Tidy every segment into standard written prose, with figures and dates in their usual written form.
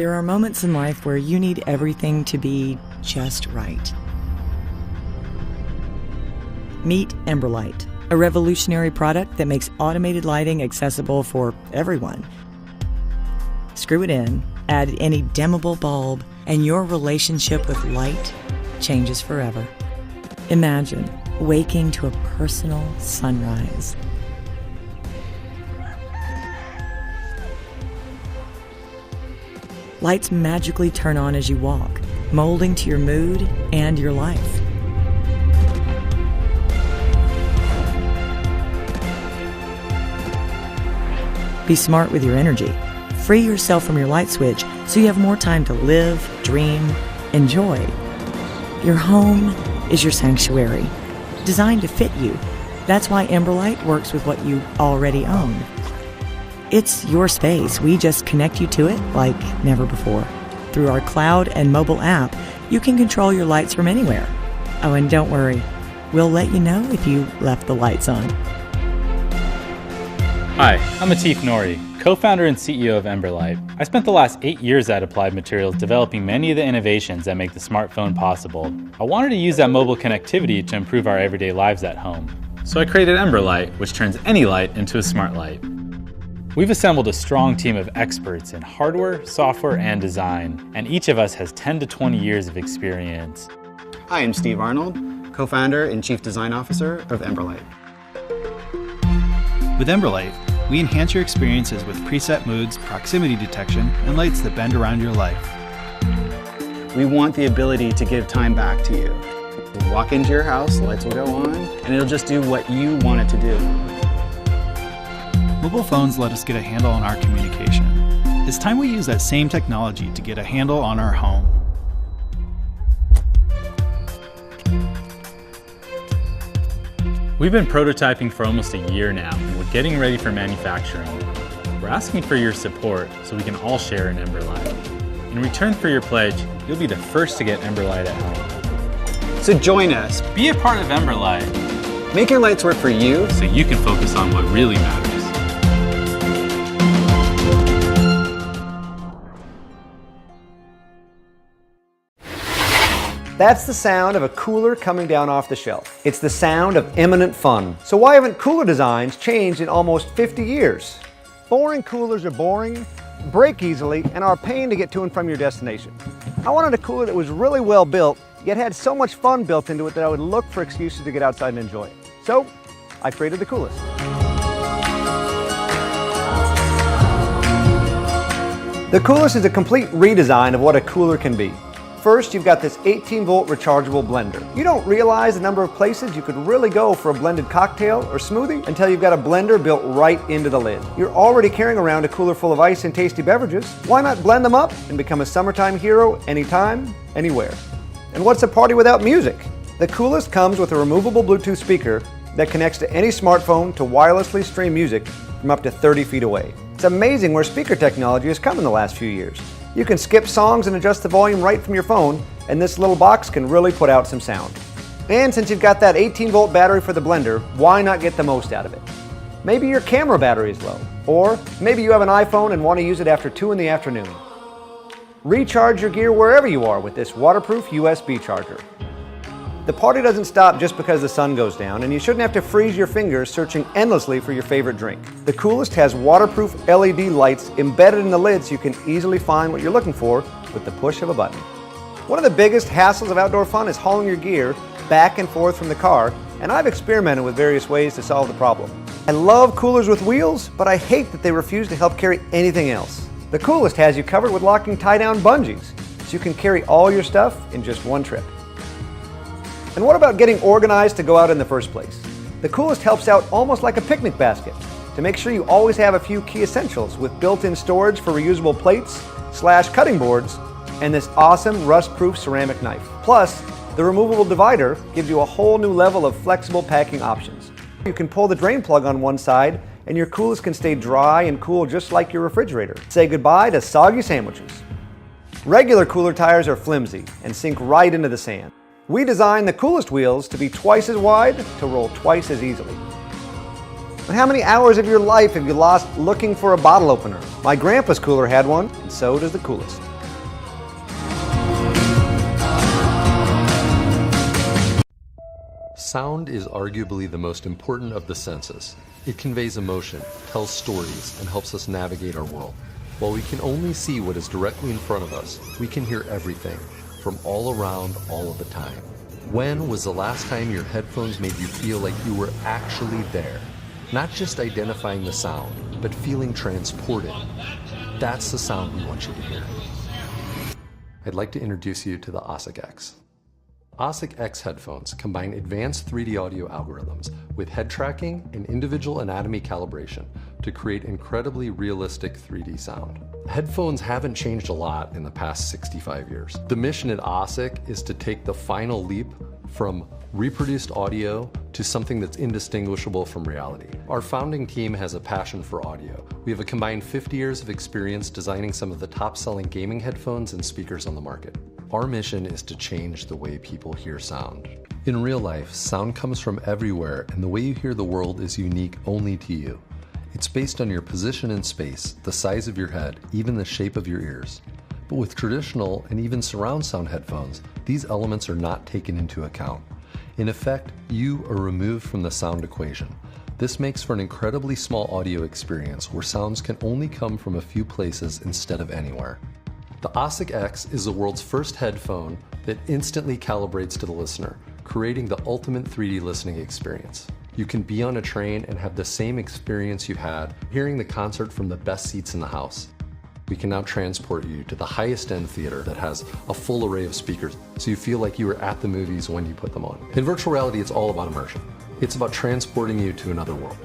There are moments in life where you need everything to be just right. Meet Emberlight, a revolutionary product that makes automated lighting accessible for everyone. Screw it in, add any dimmable bulb, and your relationship with light changes forever. Imagine waking to a personal sunrise. Lights magically turn on as you walk, molding to your mood and your life. Be smart with your energy. Free yourself from your light switch so you have more time to live, dream, enjoy. Your home is your sanctuary, designed to fit you. That's why Emberlight works with what you already own. It's your space. We just connect you to it like never before. Through our cloud and mobile app, you can control your lights from anywhere. Oh, and don't worry, we'll let you know if you left the lights on. Hi, I'm Atif Nouri, co-founder and CEO of Emberlight. I spent the last 8 years at Applied Materials developing many of the innovations that make the smartphone possible. I wanted to use that mobile connectivity to improve our everyday lives at home. So I created Emberlight, which turns any light into a smart light. We've assembled a strong team of experts in hardware, software, and design, and each of us has 10 to 20 years of experience. Hi, I'm Steve Arnold, co-founder and chief design officer of Emberlight. With Emberlight, we enhance your experiences with preset moods, proximity detection, and lights that bend around your life. We want the ability to give time back to you. You walk into your house, lights will go on, and it'll just do what you want it to do. Mobile phones let us get a handle on our communication. It's time we use that same technology to get a handle on our home. We've been prototyping for almost a year now, and we're getting ready for manufacturing. We're asking for your support so we can all share in Emberlight. In return for your pledge, you'll be the first to get Emberlight at home. So join us. Be a part of Emberlight. Make your lights work for you so you can focus on what really matters. That's the sound of a cooler coming down off the shelf. It's the sound of imminent fun. So why haven't cooler designs changed in almost 50 years? Boring coolers are boring, break easily, and are a pain to get to and from your destination. I wanted a cooler that was really well built, yet had so much fun built into it that I would look for excuses to get outside and enjoy it. So I created the Coolest. The Coolest is a complete redesign of what a cooler can be. First, you've got this 18-volt rechargeable blender. You don't realize the number of places you could really go for a blended cocktail or smoothie until you've got a blender built right into the lid. You're already carrying around a cooler full of ice and tasty beverages. Why not blend them up and become a summertime hero anytime, anywhere? And what's a party without music? The Coolest comes with a removable Bluetooth speaker that connects to any smartphone to wirelessly stream music from up to 30 feet away. It's amazing where speaker technology has come in the last few years. You can skip songs and adjust the volume right from your phone, and this little box can really put out some sound. And since you've got that 18-volt battery for the blender, why not get the most out of it? Maybe your camera battery is low, or maybe you have an iPhone and want to use it after 2 in the afternoon. Recharge your gear wherever you are with this waterproof USB charger. The party doesn't stop just because the sun goes down, and you shouldn't have to freeze your fingers searching endlessly for your favorite drink. The Coolest has waterproof LED lights embedded in the lid so you can easily find what you're looking for with the push of a button. One of the biggest hassles of outdoor fun is hauling your gear back and forth from the car, and I've experimented with various ways to solve the problem. I love coolers with wheels, but I hate that they refuse to help carry anything else. The Coolest has you covered with locking tie-down bungees, so you can carry all your stuff in just one trip. And what about getting organized to go out in the first place? The Coolest helps out almost like a picnic basket to make sure you always have a few key essentials with built-in storage for reusable plates, cutting boards, and this awesome rust-proof ceramic knife. Plus, the removable divider gives you a whole new level of flexible packing options. You can pull the drain plug on one side and your Coolest can stay dry and cool just like your refrigerator. Say goodbye to soggy sandwiches. Regular cooler tires are flimsy and sink right into the sand. We designed the Coolest wheels to be twice as wide to roll twice as easily. And how many hours of your life have you lost looking for a bottle opener? My grandpa's cooler had one, and so does the Coolest. Sound is arguably the most important of the senses. It conveys emotion, tells stories, and helps us navigate our world. While we can only see what is directly in front of us, we can hear everything, from all around, all of the time. When was the last time your headphones made you feel like you were actually there? Not just identifying the sound, but feeling transported. That's the sound we want you to hear. I'd like to introduce you to the OSSIC X. OSSIC X Headphones combine advanced 3D audio algorithms with head tracking and individual anatomy calibration to create incredibly realistic 3D sound. Headphones haven't changed a lot in the past 65 years. The mission at OSSIC is to take the final leap from reproduced audio to something that's indistinguishable from reality. Our founding team has a passion for audio. We have a combined 50 years of experience designing some of the top-selling gaming headphones and speakers on the market. Our mission is to change the way people hear sound. In real life, sound comes from everywhere, and the way you hear the world is unique only to you. It's based on your position in space, the size of your head, even the shape of your ears. But with traditional and even surround sound headphones, these elements are not taken into account. In effect, you are removed from the sound equation. This makes for an incredibly small audio experience where sounds can only come from a few places instead of anywhere. The OSSIC X is the world's first headphone that instantly calibrates to the listener, creating the ultimate 3D listening experience. You can be on a train and have the same experience you had hearing the concert from the best seats in the house. We can now transport you to the highest end theater that has a full array of speakers, so you feel like you were at the movies when you put them on. In virtual reality, it's all about immersion. It's about transporting you to another world.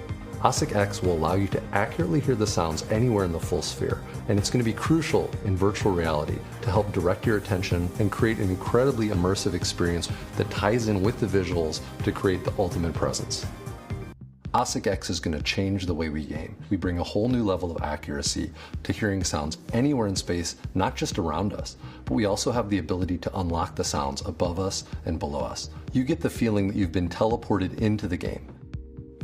OSSIC X will allow you to accurately hear the sounds anywhere in the full sphere, and it's going to be crucial in virtual reality to help direct your attention and create an incredibly immersive experience that ties in with the visuals to create the ultimate presence. OSSIC X is going to change the way we game. We bring a whole new level of accuracy to hearing sounds anywhere in space, not just around us, but we also have the ability to unlock the sounds above us and below us. You get the feeling that you've been teleported into the game.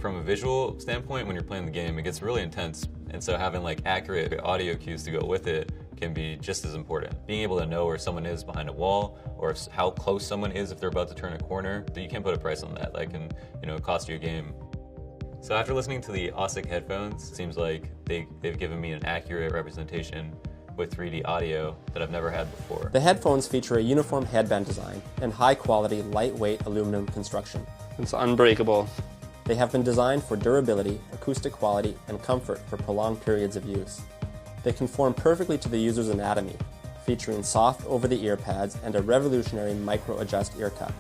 From a visual standpoint, when you're playing the game, it gets really intense, and so having like accurate audio cues to go with it can be just as important. Being able to know where someone is behind a wall, or how close someone is if they're about to turn a corner, you can't put a price on that. That can, cost you a game. So after listening to the OSSIC headphones, it seems like they've given me an accurate representation with 3D audio that I've never had before. The headphones feature a uniform headband design and high-quality, lightweight aluminum construction. It's unbreakable. They have been designed for durability, acoustic quality, and comfort for prolonged periods of use. They conform perfectly to the user's anatomy, featuring soft over-the-ear pads and a revolutionary micro-adjust ear cup.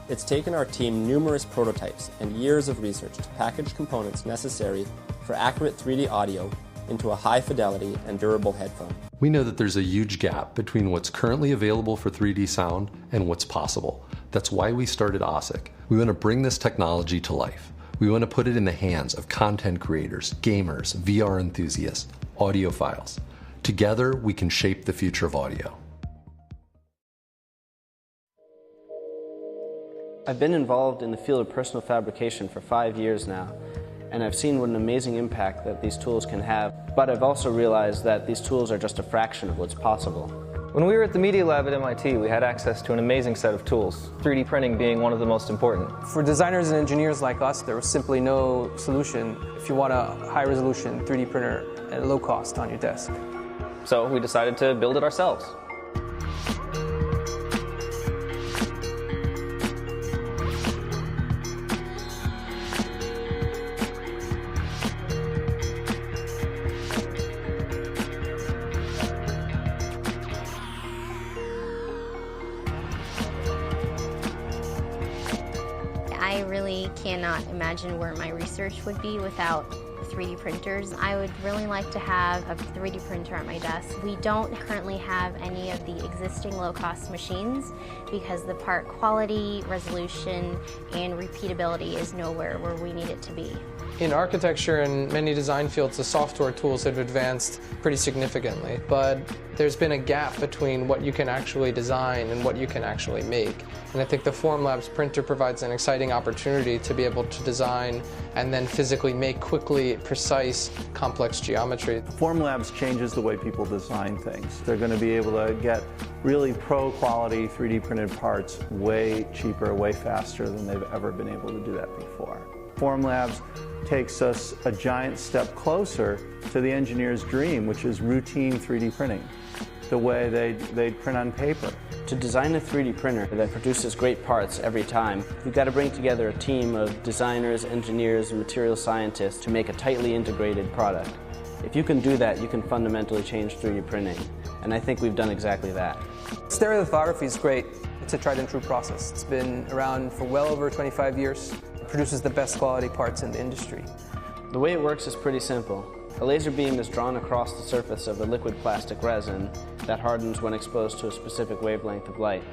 It's taken our team numerous prototypes and years of research to package components necessary for accurate 3D audio into a high-fidelity and durable headphone. We know that there's a huge gap between what's currently available for 3D sound and what's possible. That's why we started OSSIC. We want to bring this technology to life. We want to put it in the hands of content creators, gamers, VR enthusiasts, audiophiles. Together, we can shape the future of audio. I've been involved in the field of personal fabrication for 5 years now, and I've seen what an amazing impact that these tools can have, but I've also realized that these tools are just a fraction of what's possible. When we were at the Media Lab at MIT, we had access to an amazing set of tools, 3D printing being one of the most important. For designers and engineers like us, there was simply no solution if you want a high-resolution 3D printer at low cost on your desk. So we decided to build it ourselves. I really cannot imagine where my research would be without 3D printers. I would really like to have a 3D printer at my desk. We don't currently have any of the existing low-cost machines because the part quality, resolution, and repeatability is nowhere where we need it to be. In architecture and many design fields, the software tools have advanced pretty significantly, but there's been a gap between what you can actually design and what you can actually make. And I think the Formlabs printer provides an exciting opportunity to be able to design and then physically make quickly precise, complex geometry. Formlabs changes the way people design things. They're going to be able to get really pro-quality 3D printed parts way cheaper, way faster than they've ever been able to do that before. Formlabs takes us a giant step closer to the engineer's dream, which is routine 3D printing, the way they'd print on paper. To design a 3D printer that produces great parts every time, you've got to bring together a team of designers, engineers, and material scientists to make a tightly integrated product. If you can do that, you can fundamentally change 3D printing, and I think we've done exactly that. Stereolithography is great. It's a tried and true process. It's been around for well over 25 years. It produces the best quality parts in the industry. The way it works is pretty simple. A laser beam is drawn across the surface of a liquid plastic resin that hardens when exposed to a specific wavelength of light.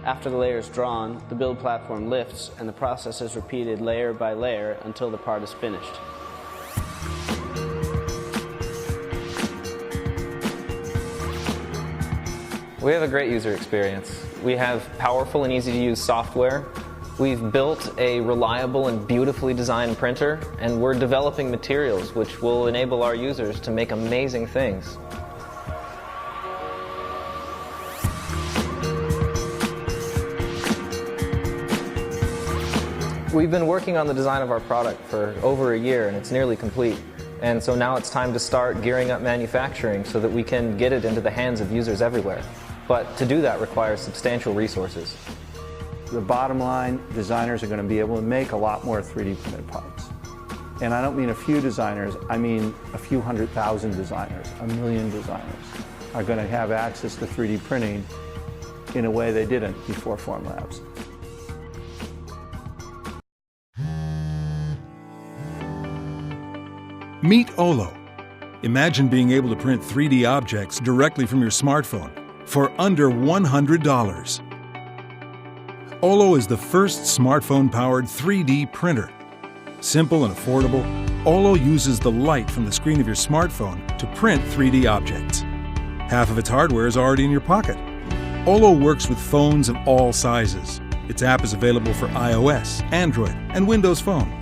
After the layer is drawn, the build platform lifts and the process is repeated layer by layer until the part is finished. We have a great user experience. We have powerful and easy to use software. We've built a reliable and beautifully designed printer, and we're developing materials which will enable our users to make amazing things. We've been working on the design of our product for over a year, and it's nearly complete. And so now it's time to start gearing up manufacturing so that we can get it into the hands of users everywhere. But to do that requires substantial resources. The bottom line, designers are going to be able to make a lot more 3D printed parts. And I don't mean a few designers, I mean a few 100,000 designers, 1 million designers are going to have access to 3D printing in a way they didn't before Formlabs. Meet OLO. Imagine being able to print 3D objects directly from your smartphone for under $100. OLO is the first smartphone-powered 3D printer. Simple and affordable, OLO uses the light from the screen of your smartphone to print 3D objects. Half of its hardware is already in your pocket. OLO works with phones of all sizes. Its app is available for iOS, Android, and Windows Phone.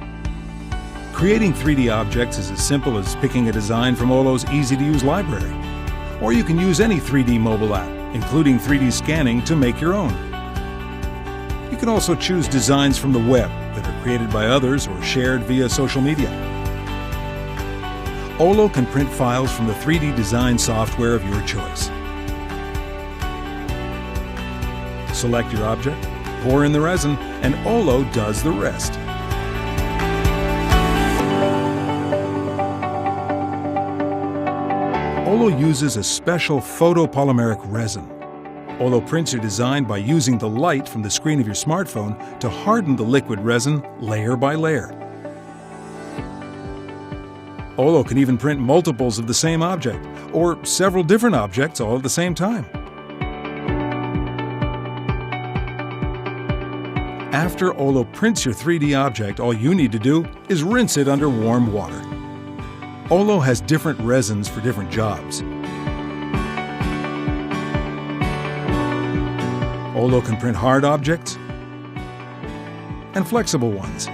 Creating 3D objects is as simple as picking a design from OLO's easy-to-use library. Or you can use any 3D mobile app, including 3D scanning, to make your own. You can also choose designs from the web that are created by others or shared via social media. OLO can print files from the 3D design software of your choice. Select your object, pour in the resin, and OLO does the rest. OLO uses a special photopolymeric resin. OLO prints are designed by using the light from the screen of your smartphone to harden the liquid resin layer by layer. OLO can even print multiples of the same object, or several different objects all at the same time. After OLO prints your 3D object, all you need to do is rinse it under warm water. OLO has different resins for different jobs. OLO can print hard objects and flexible ones.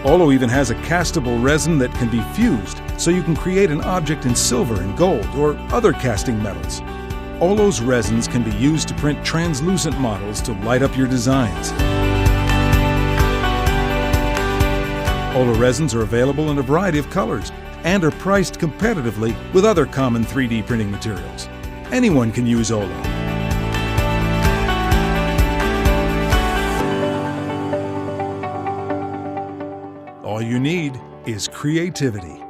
OLO even has a castable resin that can be fused, so you can create an object in silver and gold or other casting metals. OLO's resins can be used to print translucent models to light up your designs. OLO resins are available in a variety of colors and are priced competitively with other common 3D printing materials. Anyone can use OLO. All you need is creativity.